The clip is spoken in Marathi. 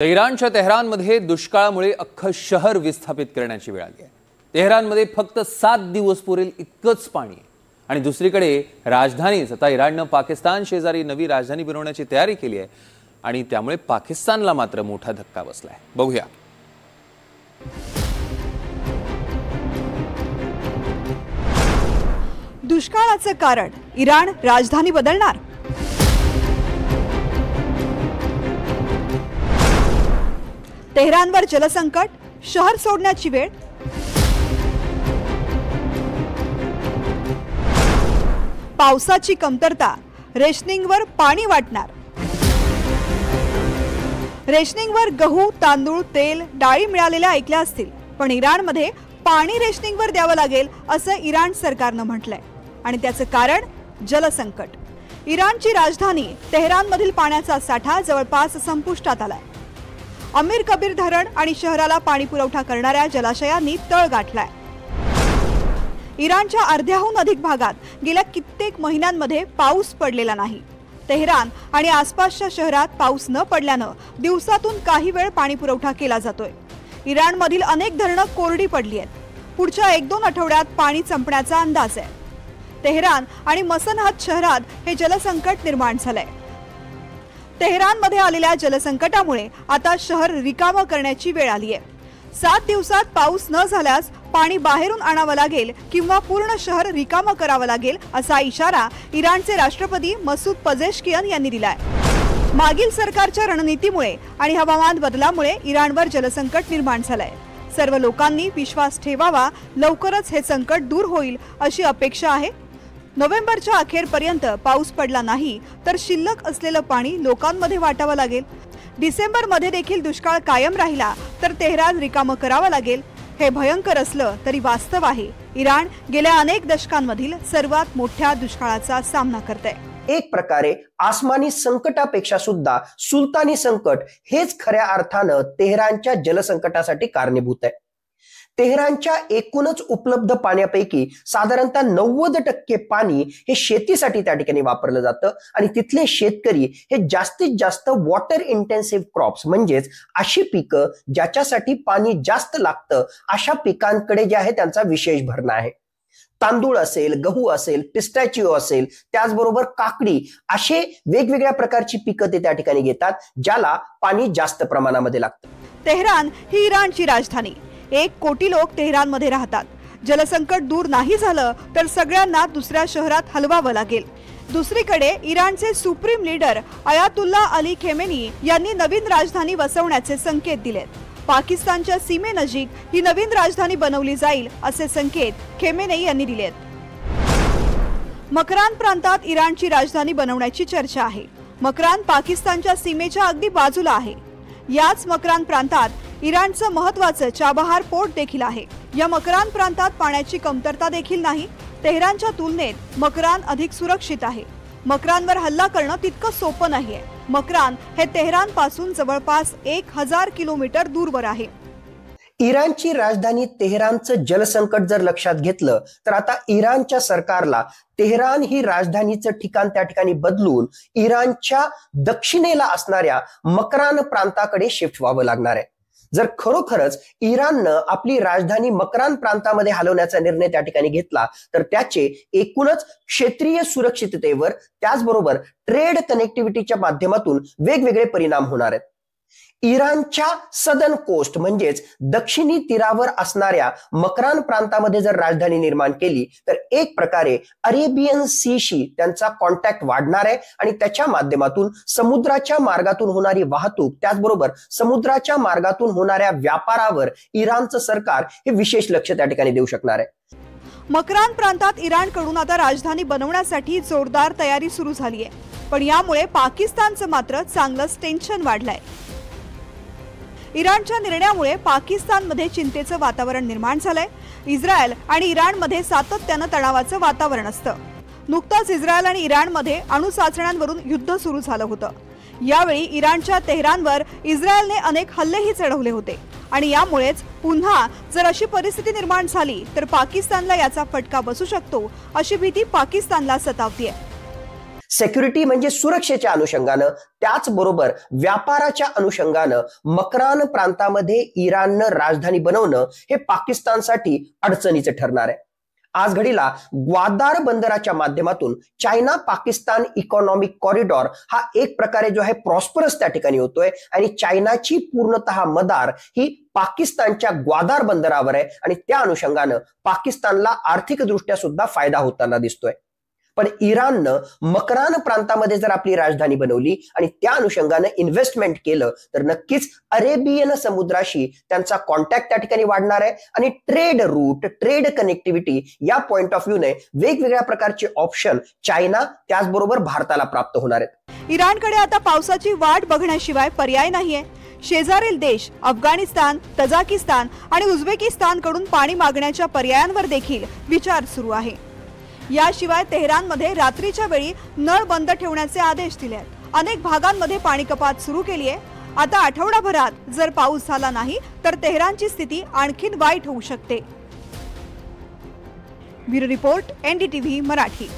इराणच्या तेहरानमध्ये दुष्काळामुळे अख्खं शहर विस्थापित करण्याची वेळ आली आहे। तेहरानमध्ये फक्त 7 दिवस पुरेल इतकंच पाणी आहे आणि दुसरीकडे राजधानीच आता इराणनं पाकिस्तान शेजारी नवी राजधानी बनवण्याची तयारी केली आहे आणि त्यामुळे पाकिस्तानला मात्र मोठा धक्का बसलाय। बघूया। दुष्काळाचं कारण इराण राजधानी बदलणार। तेहरानवर जलसंकट, शहर सोडण्याची वेळ। पावसाची कमतरता, रेशनिंगवर पाणी वाटणार। रेशनिंगवर गहू, तांदूळ, तेल, डाळी मिळालेल्या ऐकल्या असतील, पण इराणमध्ये पाणी रेशनिंगवर द्यावं लागेल असं इराण सरकारनं म्हटलंय आणि त्याचं कारण जलसंकट। इराणची राजधानी तेहरानमधील पाण्याचा साठा जवळपास संपुष्टात आलाय। अमीर कबीर धरण आणि शहराला पाणी पुरवठा करणाऱ्या जलाशयांनी तळ गाठलाय। इराणच्या अर्ध्याहून अधिक भागात गेल्या कित्येक महिन्यांमध्ये पाऊस पडलेला नाही। तेहरान आणि आसपासच्या शहरात पाऊस न पडल्यानं दिवसातून काही वेळ पाणी पुरवठा केला जातोय। इराणमधील अनेक धरणं कोरडी पडली आहेत। पुढच्या 1-2 आठवड्यात पाणी संपण्याचा अंदाज आहे। तेहरान आणि मसनहत शहरात हे जलसंकट निर्माण झालंय। तेहरानमध्ये आलेल्या जलसंकटामुळे आता शहर रिकामं करण्याची वेळ आली आहे। 7 दिवसात पाऊस न झाल्यास पाणी बाहेरून आणावं लागेल किंवा पूर्ण शहर रिकामं करावं लागेल असा इशारा इराणचे राष्ट्रपती मसूद पजेश्कियन यांनी दिलाय। मागील सरकारच्या रणनीतीमुळे आणि हवामान बदलामुळे इराणवर जलसंकट निर्माण झालंय। सर्व लोकांनी विश्वास ठेवावा, लवकरच हे संकट दूर होईल अशी अपेक्षा आहे। नोव्हेंबरच्या अखेरपर्यंत पाऊस पडला नाही तर शिल्लक असलेलं पाणी लोकांमध्ये वाटावं लागेल। डिसेंबरमध्ये देखील दुष्काळ कायम राहिला तर तेहरान रिकामं करावं लागेल। हे भयंकर असलं तरी वास्तव आहे। इराण गेल्या अनेक दशकांमधील सर्वात मोठ्या दुष्काळाचा सामना करते। एक प्रकारे आसमानी संकटापेक्षा सुद्धा सुलतानी संकट हेच खऱ्या अर्थानं तेहरानच्या जलसंकटासाठी कारणीभूत आहे। तेहरानच्या एकूणच उपलब्ध पाण्यापैकी साधारणतः 90% पाणी हे शेतीसाठी त्या ठिकाणी वापरलं जातं आणि तिथले शेतकरी हे जास्तीत जास्त वॉटर इंटेन्सिव्ह क्रॉप्स म्हणजेच अशी पिकं ज्याच्यासाठी पाणी जास्त लागतं अशा पिकांकडे जे आहे त्यांचा विशेष भरणा आहे। तांदूळ असेल, गहू असेल, पिस्टॅचिओ असेल, त्याचबरोबर काकडी असे वेगवेगळ्या प्रकारची पिकं ते त्या ठिकाणी घेतात ज्याला पाणी जास्त प्रमाणामध्ये लागतं। तेहरान ही इराणची राजधानी। 1 कोटी लोक तेहरानमध्ये राहतात। जलसंकट दूर नाही झालं तर सगळ्यांना दुसऱ्या शहरात हलवावं लागेल। दुसरीकडे इराणचे सुप्रीम लीडर अयातुल्ला अली खेमेनी यांनी नवीन राजधानी वसवण्याचे संकेत दिलेत। पाकिस्तानच्या सीमेनजीक ही नवीन राजधानी बनवली जाईल असे संकेत खेमेनी यांनी दिलेत। मकरान प्रांतात इराणची राजधानी बनवण्याची चर्चा आहे। मकरान पाकिस्तानच्या सीमेच्या अगदी बाजूला आहे। याच मकरान प्रांतात इराणचं महत्त्वाचं चाबहार पोर्ट देखील आहे। या मकरान प्रांतात पाण्याची कमतरता देखील नाही। तेहरानच्या तुलनेत मकरान अधिक सुरक्षित आहे। मकरानवर हल्ला करणं तितकं सोपं नाहीये। मकरान हे तेहरान पासून जवळपास 1000 किलोमीटर दूरवर आहे। इराणची राजधानी तेहरानचं जलसंकट जर लक्षात घेतलं तर आता इराणच्या सरकारला तेहरान ही राजधानीचं ठिकाण त्या ठिकाणी बदलून इराणच्या दक्षिणेला असणाऱ्या मकरान प्रांताकडे शिफ्ट व्हावं लागणार आहे। जर खरोखरच इराणनं आपली राजधानी मकरान प्रांतामध्ये हलवण्याचा निर्णय त्या ठिकाणी घेतला तर त्याचे एकूणच क्षेत्रीय सुरक्षिततेवर त्याचबरोबर ट्रेड कनेक्टिव्हिटीच्या माध्यमातून वेगवेगळे परिणाम होणार आहेत। इराणच्या सदर्न कोस्ट म्हणजेच दक्षिणी तीरावर असणाऱ्या मकरान प्रांतामध्ये जर राजधानी निर्माण केली तर एक प्रकारे अरेबियन सीशी त्यांचा कॉन्टॅक्ट वाढणार आहे आणि त्याच्या माध्यमातून समुद्राच्या मार्गातून होणारी वाहतूक त्याचबरोबर समुद्राच्या मार्गातून होणाऱ्या व्यापारावर इराणचं सरकार हे विशेष लक्ष त्या ठिकाणी देऊ शकणार आहे। मकरान प्रांतात इराणकडून आता राजधानी बनवण्यासाठी जोरदार तयारी सुरू झाली आहे, पण यामुळे पाकिस्तानचं मात्र चांगलंच टेन्शन वाढलंय। इराणच्या निर्णयामुळे पाकिस्तानमध्ये चिंतेचं वातावरण निर्माण झालंय। इस्रायल आणि इराणमध्ये सातत्यानं तणावाचं वातावरण असतं। नुकताच इस्रायल आणि इराणमध्ये अणु चाचण्यांवरून युद्ध सुरू झालं होतं। यावेळी इराणच्या तेहरानवर इस्रायलने अनेक हल्लेही चढवले होते आणि यामुळेच पुन्हा जर अशी परिस्थिती निर्माण झाली तर पाकिस्तानला याचा फटका बसू शकतो अशी भीती पाकिस्तानला सतावतीये। सेक्युरिटी म्हणजे सुरक्षेच्या अनुषंगानं, त्याचबरोबर व्यापाराच्या अनुषंगानं मक्रान प्रांतामध्ये इराणनं राजधानी बनवणं हे पाकिस्तानसाठी अडचणीचं ठरणार आहे. आज घडीला ग्वादार बंदराच्या माध्यमातून चायना पाकिस्तान इकॉनॉमिक कॉरिडॉर हा एक प्रकारे जो आहे प्रॉस्परस त्या ठिकाणी होतोय आणि चायनाची पूर्णतः मदार ही पाकिस्तानच्या ग्वादार बंदरावर आहे आणि त्या अनुषंगानं पाकिस्तानला आर्थिकदृष्ट्या सुद्धा फायदा होताना दिसतोय. पण इराणनं मक्रान प्रांतामध्ये जर आपली राजधानी बनवली आणि त्या अनुषंगानं इन्व्हेस्टमेंट केलं तर नक्कीच अरेबियन समुद्राशी त्यांचा कॉन्टॅक्ट त्या ठिकाणी वाढणार आहे आणि ट्रेड रूट, ट्रेड कनेक्टिव्हिटी या पॉइंट ऑफ व्ह्यूने वेगवेगळ्या प्रकारचे ऑप्शन चायना त्याचबरोबर भारताला प्राप्त होणार आहेत. इराणकडे आता पावसाची वाट बघण्याशिवाय पर्याय नाहीये. शेजारील देश अफगाणिस्तान, तजाकिस्तान आणि उझबेकिस्तान कडून पाणी मागण्याच्या पर्यायांवर देखील विचार सुरू आहे. याशिवाय तेहरानमध्ये रात्रीच्या वेळी नळ बंद ठेवण्याचे आदेश दिले आहेत. अनेक भागांमध्ये पाणी कपात सुरू केली आहे. आता आठवडाभरात जर पाऊस झाला नाही तर तेहरानची स्थिती आणखीन वाईट होऊ शकते. Bureau report, NDTV Marathi.